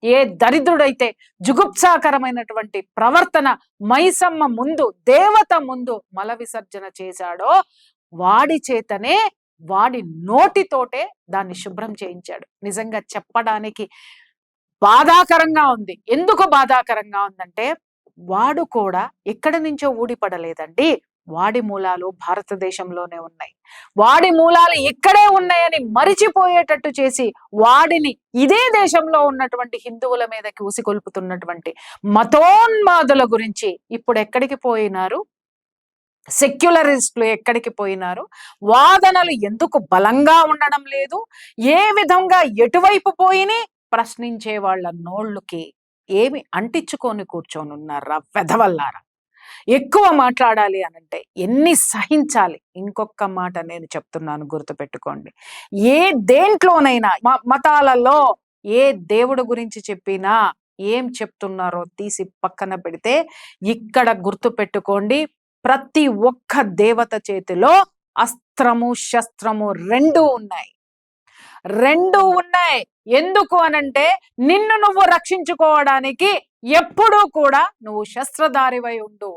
ఏ దరిద్రుడైతే జుగుప్సాకరమైనటువంటి ప్రవర్తన మైసమ్మ ముందు, దేవత ముందు మల విసర్జన చేశాడో వాడి చేతనే, వాడి నోటితోటే దాన్ని శుభ్రం చేయించాడు. నిజంగా చెప్పడానికి బాధాకరంగా ఉంది. ఎందుకు బాధాకరంగా ఉందంటే, వాడు కూడా ఎక్కడి నుంచో ఊడిపడలేదండి. వాడి మూలాలు భారతదేశంలోనే ఉన్నాయి. వాడి మూలాలు ఇక్కడే ఉన్నాయని మరిచిపోయేటట్టు చేసి, వాడిని ఇదే దేశంలో ఉన్నటువంటి హిందువుల మీదకి ఉసిగొల్పుతున్నటువంటి మతోన్మాదుల గురించి ఇప్పుడు ఎక్కడికి పోయినారు? సెక్యులరిస్టులు ఎక్కడికి పోయినారు? వాదనలు ఎందుకు బలంగా ఉండడం లేదు? ఏ విధంగా ఎటువైపు పోయిని ప్రశ్నించే వాళ్ళ నోళ్ళకి ఏమి అంటించుకొని కూర్చొనున్నారా వెధవల్లారా? ఎక్కువ మాట్లాడాలి అనంటే ఎన్ని సహించాలి? ఇంకొక మాట నేను చెప్తున్నాను, గుర్తుపెట్టుకోండి. ఏ దేంట్లోనైనా మతాలలో ఏ దేవుడు గురించి చెప్పినా ఏం చెప్తున్నారో తీసి పక్కన పెడితే, ఇక్కడ గుర్తుపెట్టుకోండి, ప్రతి ఒక్క దేవత చేతిలో అస్త్రము శస్త్రము రెండూ ఉన్నాయి. ఎందుకు అనంటే, నిన్ను నువ్వు రక్షించుకోవడానికి ఎప్పుడూ కూడా నువ్వు శస్త్రధారివై ఉండు.